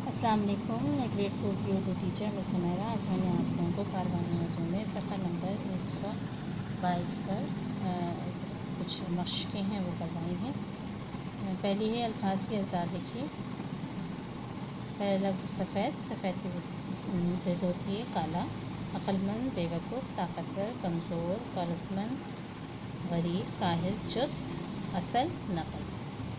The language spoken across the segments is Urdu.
السلام علیکم، میں گریڈ 4 کی اردو ٹیچر میں سمیرہ۔ آج میں نے آپ لوگوں کو کاروانی اردو میں صفحہ نمبر 122 پر کچھ مشقیں ہیں وہ کروائی ہیں۔ پہلی ہے الفاظ کی ازداد لکھیے۔ پہلا لفظ سفید، سفید کی ضد ہوتی ہے کالا۔ عقل مند، بے وقوف، طاقتور، کمزور، دولت مند، غریب، کاہل، چست، اصل، نقل۔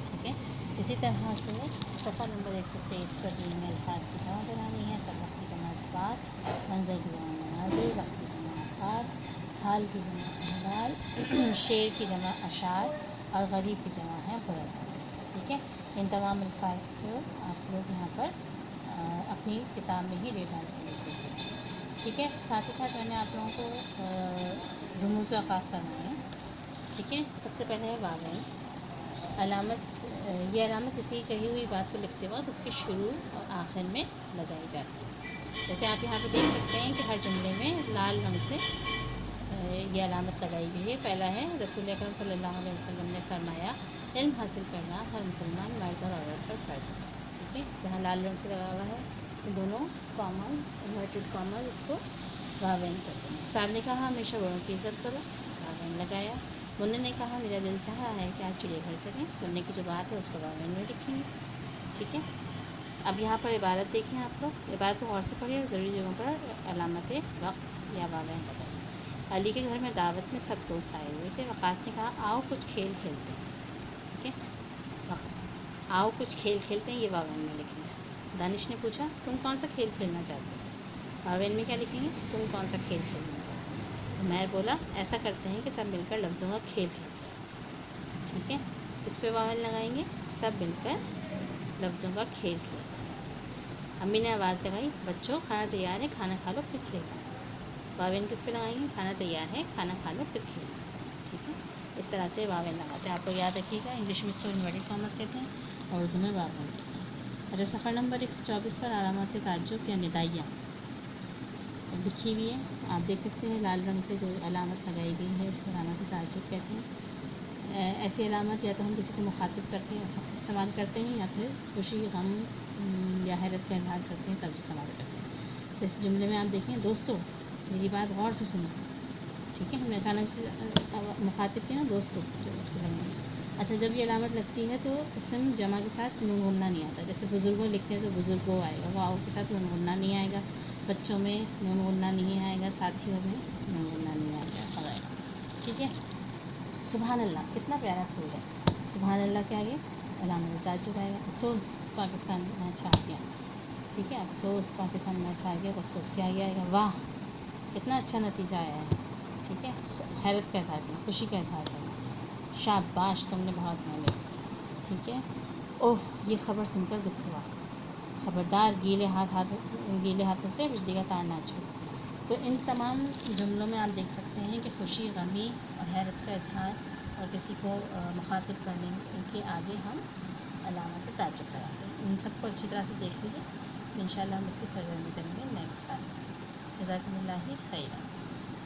ٹھیک ہے، اسی طرح سے صفحہ نمبر 123 پر دیے ہوئے الفاظ کی جمع بنانی ہے۔ سبق کی جمع اسباق، منظر کی جمع مناظر، وقت کی جمع اوقات، حال کی جمع احوال، شعر کی جمع اشعار اور غریب کی جمع ہے غربا۔ ٹھیک ہے، ان تمام الفاظ کو آپ لوگ یہاں پر اپنی کتاب میں ہی ڈیٹ ڈال کے لکھ لیجیے گا۔ ٹھیک ہے، ساتھ ہی ساتھ میں نے آپ لوگوں کو رموز اوقاف کروائی ہیں۔ ٹھیک ہے، سب سے پہلے ہے واوین علامت۔ یہ علامت کسی کہی ہوئی بات کو لکھتے وقت اس کے شروع اور آخر میں لگائی جاتی ہے۔ جیسے آپ یہاں پہ دیکھ سکتے ہیں کہ ہر جملے میں لال رنگ سے یہ علامت لگائی گئی ہے۔ پہلا ہے رسول اکرم صلی اللہ علیہ وسلم نے فرمایا علم حاصل کرنا ہر مسلمان مرد اور عورت پر فرض ہے۔ ٹھیک ہے، جہاں لال رنگ سے لگا ہوا ہے تو دونوں کامرز انورٹیڈ کامرز اس کو واوین کرتے ہیں۔ استاد نے کہا ہمیشہ بڑوں کی عزت کرو، واوین لگایا۔ منع نے کہا میرا دل چاہ رہا ہے کہ آپ چڑیا گھر چلیں، منع کی جو بات ہے اس کو واوین میں لکھیں گے۔ ٹھیک ہے، اب یہاں پر عبارت دیکھیں آپ لوگ، عبارت کو غور سے پڑھیں اور ضروری جگہوں پر علامت وقف یا واوین لگائیں۔ علی کے گھر میں دعوت میں سب دوست آئے ہوئے تھے۔ وقاص نے کہا آؤ کچھ کھیل کھیلتے ہیں۔ ٹھیک ہے، آؤ کچھ کھیل کھیلتے ہیں، یہ واوین میں لکھیں گے۔ دانش نے پوچھا تم کون سا کھیل کھیلنا چاہتے ہو، واوین میں کیا لکھیں گے، تم کون سا کھیل کھیلنا چاہتے ہیں۔ عمیر بولا ایسا کرتے ہیں کہ سب مل کر لفظوں کا کھیل کھیلتے ہیں۔ ٹھیک ہے، اس پہ واوین لگائیں گے، سب مل کر لفظوں کا کھیل کھیلتے ہیں۔ امی نے آواز لگائی بچوں کھانا تیار ہے، کھانا کھا لو پھر کھیلنا۔ واوین کس پہ لگائیں گے، کھانا تیار ہے، کھانا کھا لو پھر کھیلنا۔ ٹھیک ہے، اس طرح سے واوین لگاتے ہیں۔ آپ کو یاد رکھیے گا، انگلش میں اس کو انورٹیڈ کامرز کہتے ہیں اور اردو میں واوین کہتے ہیں۔ اچھا، صفحہ نمبر 124 پر علامات تعجب یا ندائیاں لکھی ہوئی ہے۔ آپ دیکھ سکتے ہیں لال رنگ سے جو علامت لگائی گئی ہے اس کو علامت تعجب کہتے ہیں۔ ایسی علامت یا تو ہم کسی کو مخاطب کرتے ہیں اس وقت استعمال کرتے ہیں، یا پھر خوشی، غم یا حیرت کا اظہار کرتے ہیں تب استعمال کرتے ہیں۔ جیسے جملے میں آپ دیکھیں دوستو میری بات غور سے سنیں۔ ٹھیک ہے، ہم نے اچانک سے مخاطب کیا نا دوستو، جو اس کو لگیں گے۔ اچھا، جب یہ علامت لگتی ہے تو اسم جمع کے ساتھ نون غنہ نہیں آتا۔ جیسے بزرگوں لکھتے ہیں تو بزرگوں آئے گا، واؤ کے ساتھ نون غنہ نہیں آئے گا۔ بچوں میں نون غنہ نہیں آئے گا، ساتھیوں میں نون غنہ نہیں آئے گا وغیرہ۔ ٹھیک ہے، سبحان اللہ کتنا پیارا پھول ہے، سبحان اللہ کے آگے علامت تعجب آئے گا۔ افسوس پاکستان میں چھا گیا۔ ٹھیک ہے، افسوس پاکستان میں چھا گیا تو افسوس کے آگے آئے گا واہ کتنا اچھا نتیجہ آیا ہے۔ ٹھیک ہے، حیرت کا اظہار کرنا، خوشی کا اظہار کرنا، شاباش تم نے بہت محنت کی۔ ٹھیک ہے، اوہ یہ خبر سن کر دکھ ہوا، خبردار گیلے ہاتھوں سے بجلی کا تار نہ چھو۔ تو ان تمام جملوں میں آپ دیکھ سکتے ہیں کہ خوشی، غمی اور حیرت کا اظہار اور کسی کو مخاطب کرنے کے آگے ہم علامت تعجب لگاتے ہیں۔ ان سب کو اچھی طرح سے دیکھ لیجیے، انشاءاللہ ہم اس کی سرگرمی کریں گے نیکسٹ کلاس میں۔ جزاکم اللہ خیرا۔